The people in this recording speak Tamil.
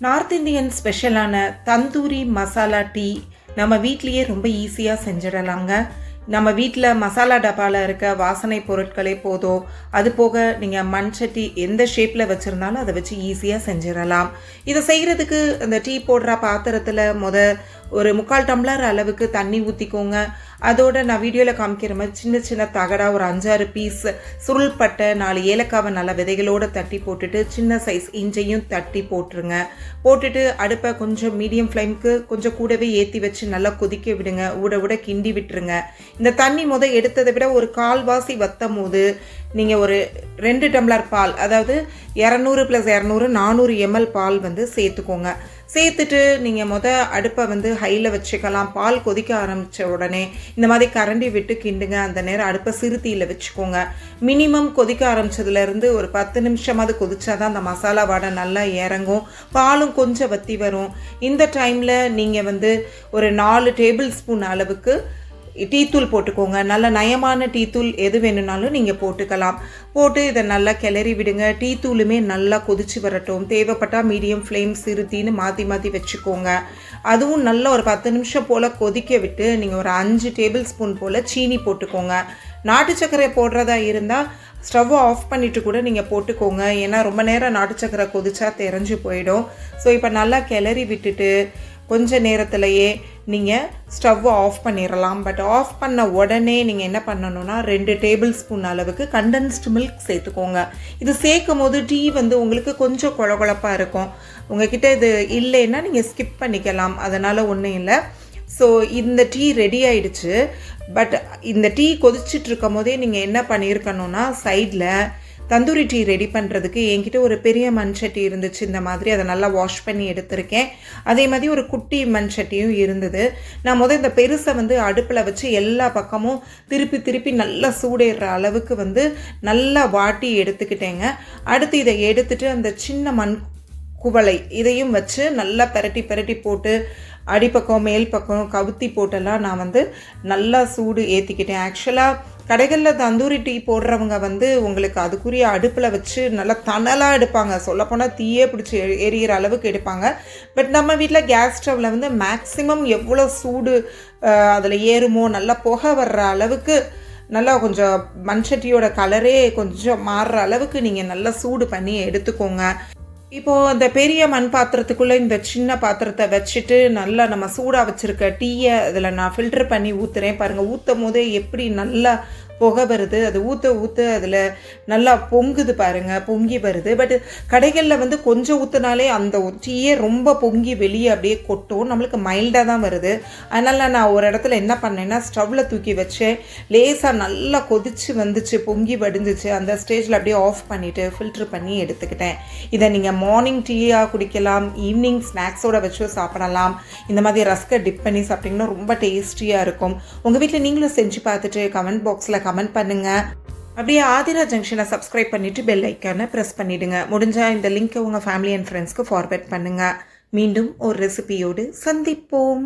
நார்த் இந்தியன் ஸ்பெஷலான தந்தூரி மசாலா டீ நம்ம வீட்லேயே ரொம்ப ஈஸியாக செஞ்சிடலாங்க. நம்ம வீட்டில் மசாலா டப்பாவில் இருக்க வாசனை பொருட்களே போதும். அது போக நீங்கள் மண் சட்டி எந்த ஷேப்பில் வச்சுருந்தாலும் அதை வச்சு ஈஸியாக செஞ்சிடலாம். இதை செய்கிறதுக்கு அந்த டீ போடுற பாத்திரத்தில் ஒரு 3/4 டம்ளர் அளவுக்கு தண்ணி ஊற்றிக்கோங்க. அதோடு நான் வீடியோவில் காமிக்கிற மாதிரி சின்ன சின்ன தகடாக ஒரு 5-6 பீஸ் சுருள்பட்டை 4 ஏலக்காவை நல்லா விதைகளோடு தட்டி போட்டுட்டு சின்ன சைஸ் இஞ்சையும் தட்டி போட்டுருங்க. போட்டுட்டு அடுப்பை கொஞ்சம் மீடியம் ஃப்ளேமுக்கு கொஞ்சம் கூடவே ஏற்றி வச்சு நல்லா கொதிக்க விடுங்க. விட கிண்டி விட்டுருங்க. இந்த தண்ணி எடுத்ததை விட ஒரு 1/4 வத்தும் போது நீங்கள் ஒரு 2 டம்ளர் பால், அதாவது 200 + 200 400 ml பால் சேர்த்துக்கோங்க. சேர்த்துட்டு நீங்கள் அடுப்பை ஹையில் வச்சுக்கலாம். பால் கொதிக்க ஆரம்பித்த உடனே இந்த மாதிரி கரண்டி விட்டு கிண்டுங்க. அந்த நேரம் அடுப்பை சிறுத்தீயில் வச்சுக்கோங்க. மினிமம் கொதிக்க ஆரம்பித்ததுலேருந்து ஒரு 10 நிமிஷமாவது கொதிச்சாதான் அந்த மசாலா வாடை நல்லா இறங்கும். பாலும் கொஞ்சம் வற்றி வரும். இந்த டைமில் நீங்கள் ஒரு 4 டேபிள் ஸ்பூன் அளவுக்கு டீத்தூள் போட்டுக்கோங்க. நல்ல நயமான டீத்தூள் எது வேணும்னாலும் நீங்கள் போட்டுக்கலாம். போட்டு இதை நல்லா கிளறி விடுங்க. டீத்தூளுமே நல்லா கொதிச்சு வரட்டும். தேவைப்பட்டால் மீடியம் ஃப்ளேம் சிறுத்தின்னு மாற்றி வச்சுக்கோங்க. அதுவும் நல்லா ஒரு 10 நிமிஷம் போல் கொதிக்க விட்டு நீங்கள் ஒரு 5 டேபிள் ஸ்பூன் போல் சீனி போட்டுக்கோங்க. நாட்டு சர்க்கரை போடுறதா இருந்தால் ஸ்டவ்வை ஆஃப் பண்ணிவிட்டு கூட நீங்கள் போட்டுக்கோங்க. ஏன்னா ரொம்ப நேரம் நாட்டு சர்க்கரை கொதிச்சா தெரிஞ்சு போயிடும். ஸோ இப்போ நல்லா கிளறி விட்டுட்டு கொஞ்ச நேரத்திலையே நீங்கள் ஸ்டவ்வை ஆஃப் பண்ணிடலாம். பட் ஆஃப் பண்ண உடனே நீங்கள் என்ன பண்ணணுன்னா 2 டேபிள் ஸ்பூன் அளவுக்கு கண்டென்ஸ்டு மில்க் சேர்த்துக்கோங்க. இது சேர்க்கும் போது டீ உங்களுக்கு கொஞ்சம் குழகுழப்பாக இருக்கும். உங்ககிட்ட இது இல்லைன்னா நீங்கள் ஸ்கிப் பண்ணிக்கலாம். அதனால் ஒன்றும் இல்லை. ஸோ இந்த டீ ரெடி ஆயிடுச்சு. பட் இந்த டீ கொதிச்சுட்டு இருக்கும் போதே நீங்கள் என்ன பண்ணியிருக்கணும்னா சைடில் தந்தூரி டீ ரெடி பண்ணுறதுக்கு என்கிட்ட ஒரு பெரிய மண் சட்டி இருந்துச்சு. இந்த மாதிரி அதை நல்லா வாஷ் பண்ணி எடுத்திருக்கேன். அதே மாதிரி ஒரு குட்டி மண் சட்டியும் இருந்தது. நான் இந்த பெருசை அடுப்பில் வச்சு எல்லா பக்கமும் திருப்பி நல்லா சூடேற அளவுக்கு நல்லா வாட்டி எடுத்துக்கிட்டேங்க. அடுத்து இதை எடுத்துட்டு அந்த சின்ன மண் குவளை இதையும் வச்சு நல்லா பெரட்டி போட்டு அடிப்பக்கம் மேல் பக்கம் கவுத்தி போட்டெல்லாம் நான் நல்லா சூடு ஏற்றிக்கிட்டேன். ஆக்சுவலாக கடைகளில் தந்தூரி டீ போடுறவங்க உங்களுக்கு அதுக்குரிய அடுப்பில் வச்சு நல்லா தணலாக எடுப்பாங்க. சொல்லப்போனால் தீயே பிடிச்சி எரியிற அளவுக்கு எடுப்பாங்க. பட் நம்ம வீட்டில் கேஸ் ஸ்டவ்வில் மேக்ஸிமம் எவ்வளோ சூடு அதில் ஏறுமோ நல்லா புகை வர்ற அளவுக்கு நல்லா கொஞ்சம் மண்சட்டியோட கலரே கொஞ்சம் மாறுற அளவுக்கு நீங்கள் நல்லா சூடு பண்ணி எடுத்துக்கோங்க. இப்போது அந்த பெரிய மண் பாத்திரத்துக்குள்ளே இந்த சின்ன பாத்திரத்தை வச்சுட்டு நல்லா நம்ம சூடாக வச்சுருக்க டீயை அதில் நான் ஃபில்டர் பண்ணி ஊற்றுறேன். பாருங்கள், ஊற்றும் போதே எப்படி நல்லா புகை வருது. அது ஊற்ற அதில் நல்லா பொங்குது பாருங்கள், பொங்கி வருது. பட் கடைகளில் கொஞ்சம் ஊற்றினாலே அந்த டீயே ரொம்ப பொங்கி வெளியே அப்படியே கொட்டும். நம்மளுக்கு மைல்டாக தான் வருது. அதனால் நான் ஒரு இடத்துல என்ன பண்ணேன்னா ஸ்டவ்வில் தூக்கி வச்சேன். லேசாக நல்லா கொதிச்சு வந்துச்சு, பொங்கி வடிஞ்சிச்சு. அந்த ஸ்டேஜில் அப்படியே ஆஃப் பண்ணிவிட்டு ஃபில்ட்ரு பண்ணி எடுத்துக்கிட்டேன். இதை நீங்கள் மார்னிங் டீயாக குடிக்கலாம், ஈவினிங் ஸ்நாக்ஸோடு வச்சு சாப்பிடலாம். இந்த மாதிரி ரஸ்கை டிப் பண்ணி சாப்பிட்டிங்கன்னா ரொம்ப டேஸ்டியாக இருக்கும். உங்கள் வீட்டில் நீங்களும் செஞ்சு பார்த்துட்டு கமெண்ட் பாக்ஸில் கமெண்ட் பண்ணுங்கள். அப்படியே ஆதிரா ஜங்ஷனை சப்ஸ்கிரைப் பண்ணிவிட்டு பெல் ஐக்கானை ப்ரெஸ் பண்ணிவிடுங்க. முடிஞ்சால் இந்த லிங்க்கை உங்கள் ஃபேமிலி அண்ட் ஃப்ரெண்ட்ஸ்க்கு ஃபார்வர்ட் பண்ணுங்கள். மீண்டும் ஒரு ரெசிபியோடு சந்திப்போம்.